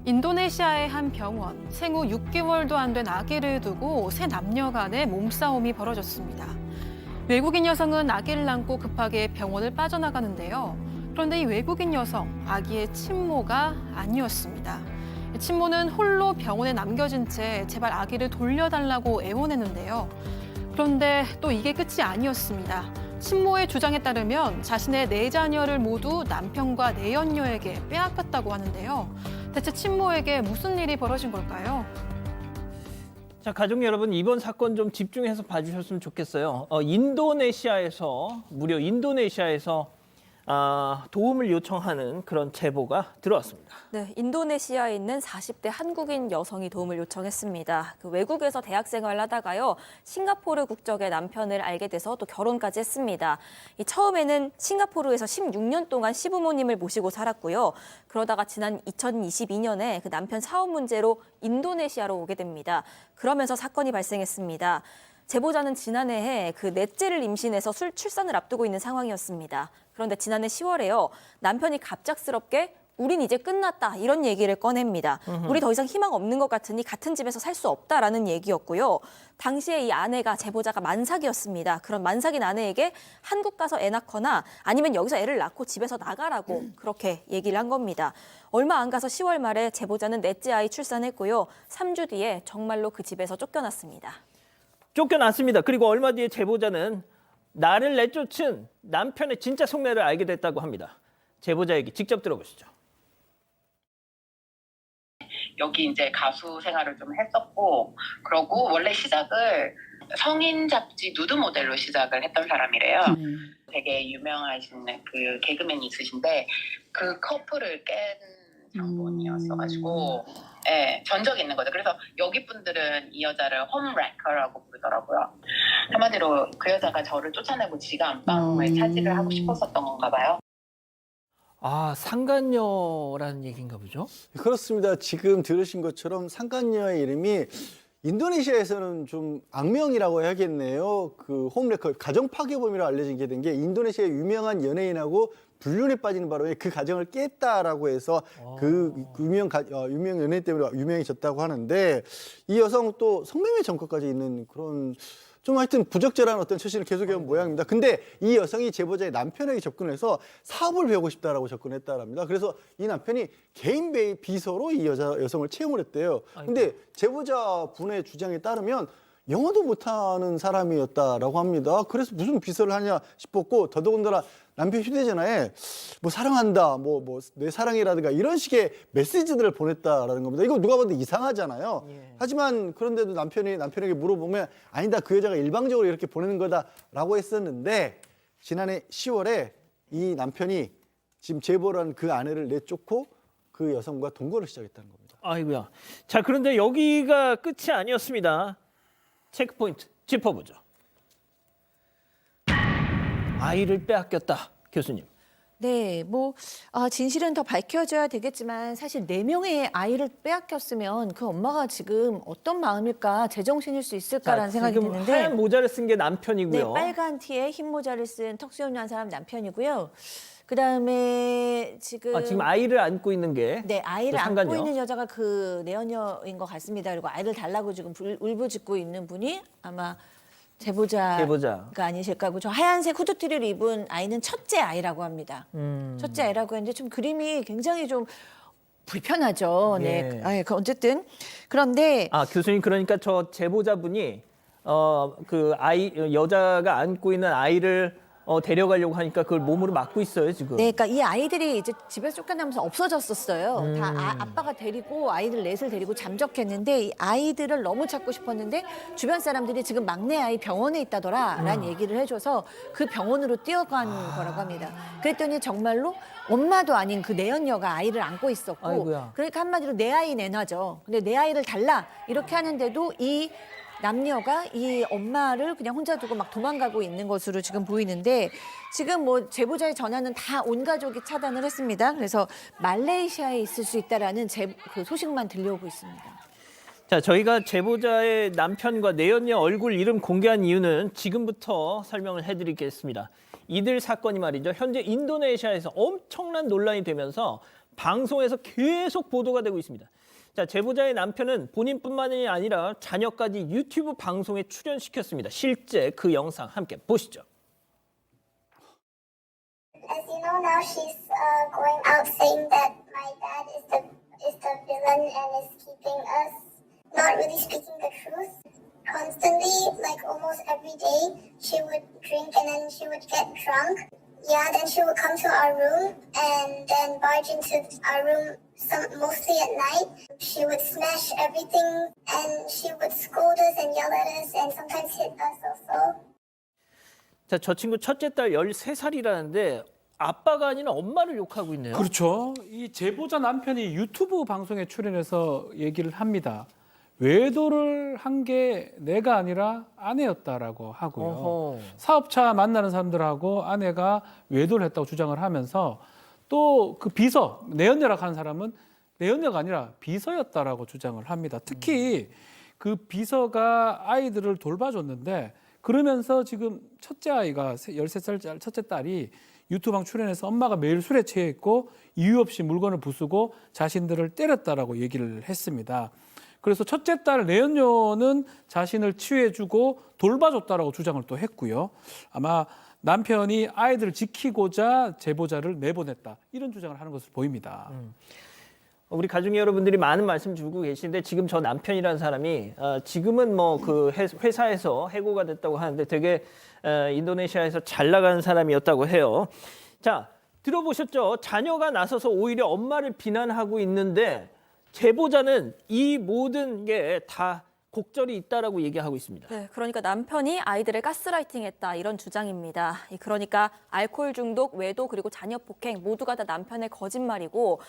인도네시아의 한 병원, 생후 6개월도 안 된 아기를 두고 세 남녀 간의 몸싸움이 벌어졌습니다. 외국인 여성은 아기를 안고 급하게 병원을 빠져나가는데요. 그런데 이 외국인 여성, 아기의 친모가 아니었습니다. 친모는 홀로 병원에 남겨진 채 제발 아기를 돌려달라고 애원했는데요. 그런데 또 이게 끝이 아니었습니다. 친모의 주장에 따르면 자신의 네 자녀를 모두 남편과 내연녀에게 빼앗겼다고 하는데요. 대체 친모에게 무슨 일이 벌어진 걸까요? 자, 가족 여러분, 이번 사건 좀 집중해서 봐주셨으면 좋겠어요. 무려 인도네시아에서 도움을 요청하는 그런 제보가 들어왔습니다. 네, 인도네시아에 있는 40대 한국인 여성이 도움을 요청했습니다. 외국에서 대학 생활을 하다가요, 싱가포르 국적의 남편을 알게 돼서 또 결혼까지 했습니다. 처음에는 싱가포르에서 16년 동안 시부모님을 모시고 살았고요. 그러다가 지난 2022년에 그 남편 사업 문제로 인도네시아로 오게 됩니다. 그러면서 사건이 발생했습니다. 제보자는 지난해에 그 넷째를 임신해서 출산을 앞두고 있는 상황이었습니다. 그런데 지난해 10월에요. 남편이 갑작스럽게 우린 이제 끝났다 이런 얘기를 꺼냅니다. 우리 더 이상 희망 없는 것 같으니 같은 집에서 살 수 없다라는 얘기였고요. 당시에 이 아내가 제보자가 만삭이었습니다. 그런 만삭인 아내에게 한국 가서 애 낳거나 아니면 여기서 애를 낳고 집에서 나가라고 그렇게 얘기를 한 겁니다. 얼마 안 가서 10월 말에 제보자는 넷째 아이 출산했고요. 3주 뒤에 정말로 그 집에서 쫓겨났습니다. 쫓겨났습니다. 그리고 얼마 뒤에 제보자는 나를 내쫓은 남편의 진짜 속내를 알게 됐다고 합니다. 제보자 얘기 직접 들어보시죠. 여기 이제 가수 생활을 좀 했었고, 그러고 원래 시작을 성인 잡지 누드 모델로 시작을 했던 사람이래요. 되게 유명하신 그 개그맨이 있으신데 그 커플을 깬 장본이었어가지고 예, 전적이 있는 거죠. 그래서 여기 분들은 이 여자를 홈레커라고 부르더라고요. 한마디로 그 여자가 저를 쫓아내고 지가 안방을 차지를 하고 싶었었던 건가 봐요. 상간녀라는 얘기인가 보죠? 그렇습니다. 지금 들으신 것처럼 상간녀의 이름이 인도네시아에서는 좀 악명이라고 해야겠네요. 그 홈레커, 가정 파괴범이라고 알려지게 된 게 인도네시아의 유명한 연예인하고 불륜에 빠지는 바람에 그 가정을 깼다라고 해서 그 유명 연예인 때문에 유명해졌다고 하는데, 이 여성 또 성매매 전과까지 있는 그런 좀 하여튼 부적절한 어떤 처신을 계속해온 모양입니다. 근데 이 여성이 제보자의 남편에게 접근해서 사업을 배우고 싶다라고 접근했다랍니다. 그래서 이 남편이 개인 비서로 이 여성을 채용을 했대요. 근데 제보자 분의 주장에 따르면 영어도 못하는 사람이었다라고 합니다. 그래서 무슨 비서를 하냐 싶었고, 더더군다나 남편 휴대전화에 뭐 사랑한다, 내 사랑이라든가 이런 식의 메시지들을 보냈다라는 겁니다. 이거 누가 봐도 이상하잖아요. 하지만 그런데도 남편에게 물어보면 아니다, 그 여자가 일방적으로 이렇게 보내는 거다라고 했었는데, 지난해 10월에 이 남편이 지금 제보를 한 그 아내를 내쫓고 그 여성과 동거를 시작했다는 겁니다. 아이고야. 자, 그런데 여기가 끝이 아니었습니다. 체크포인트 짚어보죠. 아이를 빼앗겼다, 교수님. 네, 진실은 더 밝혀져야 되겠지만 사실 4명의 아이를 빼앗겼으면 그 엄마가 지금 어떤 마음일까, 제정신일 수 있을까라는 생각이 지금 드는데, 하얀 모자를 쓴 게 남편이고요. 네, 빨간 티에 흰 모자를 쓴 턱수염난 사람 남편이고요. 그다음에 지금 아이를 안고 있는 게 네, 아이를 상간녀. 안고 있는 여자가 그 내연녀인 것 같습니다. 그리고 아이를 달라고 지금 울부짖고 있는 분이 아마 제보자가 아니실까 하고, 저 하얀색 후드티를 입은 아이는 첫째 아이라고 합니다. 첫째 아이라고 했는데 좀 그림이 굉장히 좀 불편하죠. 네, 어쨌든 그런데 교수님, 그러니까 저 제보자분이 여자가 안고 있는 아이를 데려가려고 하니까 그걸 몸으로 막고 있어요, 지금. 네, 그러니까 이 아이들이 이제 집에서 쫓겨나면서 없어졌었어요. 다 아빠가 데리고 아이들 넷을 데리고 잠적했는데, 이 아이들을 너무 찾고 싶었는데 주변 사람들이 지금 막내 아이 병원에 있다더라라는 얘기를 해줘서 그 병원으로 뛰어간 거라고 합니다. 그랬더니 정말로 엄마도 아닌 그 내연녀가 아이를 안고 있었고, 아이고야. 그러니까 한마디로 내 아이 내놔줘. 근데 내 아이를 달라 이렇게 하는데도 이 남녀가 이 엄마를 그냥 혼자 두고 막 도망가고 있는 것으로 지금 보이는데, 지금 제보자의 전화는 다 온 가족이 차단을 했습니다. 그래서 말레이시아에 있을 수 있다라는 그 소식만 들려오고 있습니다. 자, 저희가 제보자의 남편과 내연녀 얼굴 이름 공개한 이유는 지금부터 설명을 해드리겠습니다. 이들 사건이 말이죠, 현재 인도네시아에서 엄청난 논란이 되면서 방송에서 계속 보도가 되고 있습니다. 자, 제보자의 남편은 본인뿐만이 아니라 자녀까지 유튜브 방송에 출연시켰습니다. 실제 그 영상 함께 보시죠. As you know now, she's going out saying that my dad is the villain and is keeping us, not really speaking the truth. Constantly, like almost every day, she would drink and then she would get drunk. Yeah, then she would come to our room and then barge into our room mostly at night. She would smash everything and she would scold us and yell at us and sometimes hit us also. 자, 저 친구 첫째 딸 13살이라는데 아빠가 아니라 엄마를 욕하고 있네요. 그렇죠. 이 제보자 남편이 유튜브 방송에 출연해서 얘기를 합니다. 외도를 한 게 내가 아니라 아내였다라고 하고요. 어허. 사업차 만나는 사람들하고 아내가 외도를 했다고 주장을 하면서 또 그 비서, 내연녀라고 하는 사람은 내연녀가 아니라 비서였다라고 주장을 합니다. 특히 그 비서가 아이들을 돌봐줬는데 그러면서 지금 첫째 아이가 13살 첫째 딸이 유튜브방 출연해서 엄마가 매일 술에 취해 있고 이유 없이 물건을 부수고 자신들을 때렸다라고 얘기를 했습니다. 그래서 첫째 딸 내연녀는 자신을 치유해주고 돌봐줬다라고 주장을 또 했고요. 아마 남편이 아이들을 지키고자 제보자를 내보냈다 이런 주장을 하는 것으로 보입니다. 우리 가족 여러분들이 많은 말씀 주고 계시는데 지금 저 남편이라는 사람이 지금은 뭐 그 회사에서 해고가 됐다고 하는데 되게 인도네시아에서 잘 나가는 사람이었다고 해요. 자, 들어보셨죠? 자녀가 나서서 오히려 엄마를 비난하고 있는데 제보자는 이 모든 게 다 곡절이 있다라고 얘기하고 있습니다. 네, 그러니까 남편이 아이들을 가스라이팅했다 이런 주장입니다. 그러니까 알코올 중독, 외도 그리고 자녀 폭행 모두가 다 남편의 거짓말이고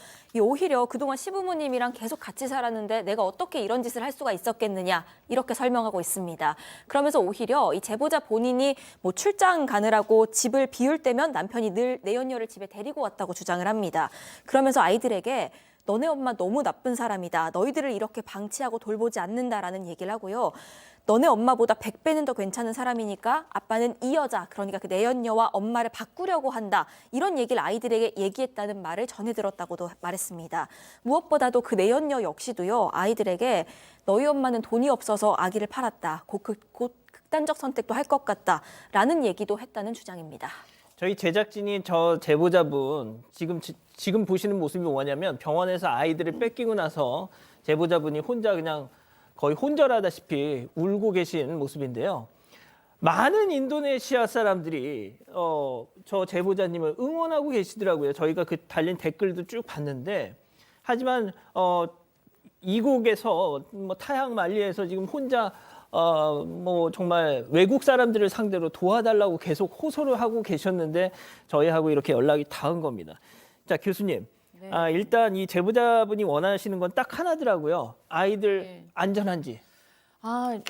오히려 그동안 시부모님이랑 계속 같이 살았는데 내가 어떻게 이런 짓을 할 수가 있었겠느냐 이렇게 설명하고 있습니다. 그러면서 오히려 이 제보자 본인이 뭐 출장 가느라고 집을 비울 때면 남편이 늘 내연녀를 집에 데리고 왔다고 주장을 합니다. 그러면서 아이들에게 너네 엄마 너무 나쁜 사람이다. 너희들을 이렇게 방치하고 돌보지 않는다라는 얘기를 하고요. 너네 엄마보다 100배는 더 괜찮은 사람이니까 아빠는 이 여자, 그러니까 그 내연녀와 엄마를 바꾸려고 한다. 이런 얘기를 아이들에게 얘기했다는 말을 전해 들었다고도 말했습니다. 무엇보다도 그 내연녀 역시도요. 아이들에게 너희 엄마는 돈이 없어서 아기를 팔았다. 곧 극단적 선택도 할 것 같다. 라는 얘기도 했다는 주장입니다. 저희 제작진이 저 제보자분 지금 보시는 모습이 뭐냐면 병원에서 아이들을 뺏기고 나서 제보자분이 혼자 그냥 거의 혼절하다시피 울고 계신 모습인데요. 많은 인도네시아 사람들이 저 제보자님을 응원하고 계시더라고요. 저희가 그 달린 댓글도 쭉 봤는데 하지만 이곳에서 뭐 타향 말리에서 지금 혼자 뭐 정말 외국 사람들을 상대로 도와달라고 계속 호소를 하고 계셨는데 저희하고 이렇게 연락이 닿은 겁니다. 자, 교수님. 네. 일단 이 제보자분이 원하시는 건 딱 하나더라고요. 아이들 네. 안전한지.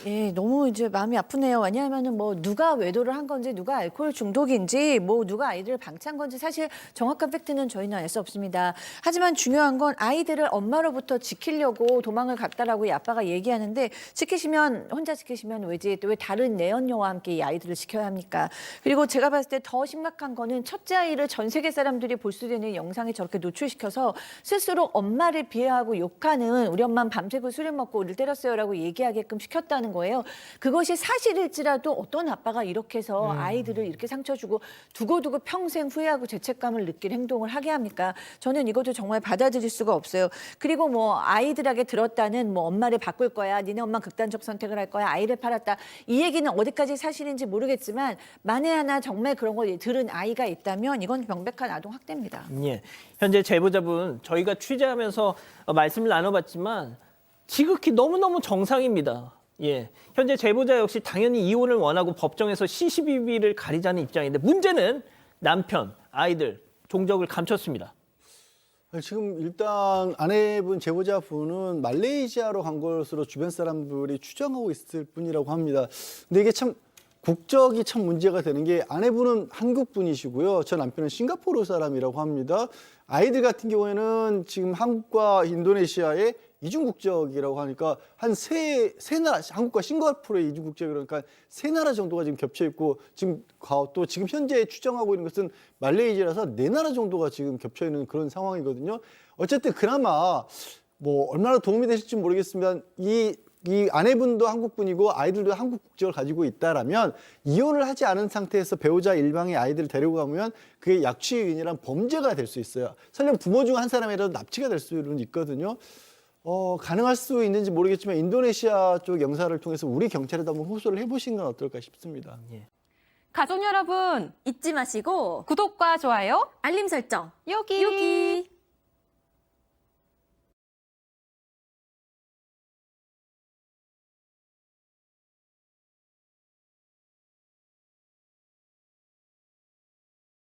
예, 너무 이제 마음이 아프네요. 왜냐하면은 뭐 누가 외도를 한 건지, 누가 알코올 중독인지, 뭐 누가 아이들을 방치한 건지 사실 정확한 팩트는 저희는 알 수 없습니다. 하지만 중요한 건 아이들을 엄마로부터 지키려고 도망을 갔다라고 이 아빠가 얘기하는데 혼자 지키시면 왜지? 또 왜 다른 내연녀와 함께 이 아이들을 지켜야 합니까? 그리고 제가 봤을 때 더 심각한 거는 첫째 아이를 전 세계 사람들이 볼 수 있는 영상에 저렇게 노출시켜서 스스로 엄마를 비하하고 욕하는 우리 엄마는 밤새고 술을 먹고 우리를 때렸어요라고 얘기하게끔 시켰다는 거예요. 그것이 사실일지라도 어떤 아빠가 이렇게 해서 아이들을 이렇게 상처 주고 두고두고 평생 후회하고 죄책감을 느낄 행동을 하게 합니까? 저는 이것도 정말 받아들일 수가 없어요. 그리고 뭐 아이들에게 들었다는 뭐 엄마를 바꿀 거야, 니네 엄마 극단적 선택을 할 거야, 아이를 팔았다. 이 얘기는 어디까지 사실인지 모르겠지만 만에 하나 정말 그런 걸 들은 아이가 있다면 이건 명백한 아동 학대입니다. 예. 현재 제보자분 저희가 취재하면서 말씀을 나눠봤지만 지극히 너무너무 정상입니다. 예. 현재 제보자 역시 당연히 이혼을 원하고 법정에서 시시비비를 가리자는 입장인데 문제는 남편, 아이들, 종적을 감췄습니다. 지금 일단 아내분 제보자분은 말레이시아로 간 것으로 주변 사람들이 추정하고 있을 뿐이라고 합니다. 근데 이게 참 국적이 참 문제가 되는 게 아내분은 한국 분이시고요. 저 남편은 싱가포르 사람이라고 합니다. 아이들 같은 경우에는 지금 한국과 인도네시아의 이중 국적이라고 하니까 한 세 나라, 한국과 싱가포르의 이중 국적, 그러니까 세 나라 정도가 지금 겹쳐 있고 지금 또 지금 현재 추정하고 있는 것은 말레이시아라서 네 나라 정도가 지금 겹쳐 있는 그런 상황이거든요. 어쨌든 그나마 뭐 얼마나 도움이 되실지 모르겠지만 이 아내분도 한국분이고 아이들도 한국 국적을 가지고 있다라면 이혼을 하지 않은 상태에서 배우자 일방의 아이들을 데리고 가면 그게 약취유인이란 범죄가 될 수 있어요. 설령 부모 중 한 사람이라도 납치가 될 수는 있거든요. 가능할 수 있는지 모르겠지만 인도네시아 쪽 영사를 통해서 우리 경찰에도 한번 호소를 해보신 건 어떨까 싶습니다. 가족 여러분, 잊지 마시고 구독과 좋아요 알림 설정 여기. 여기.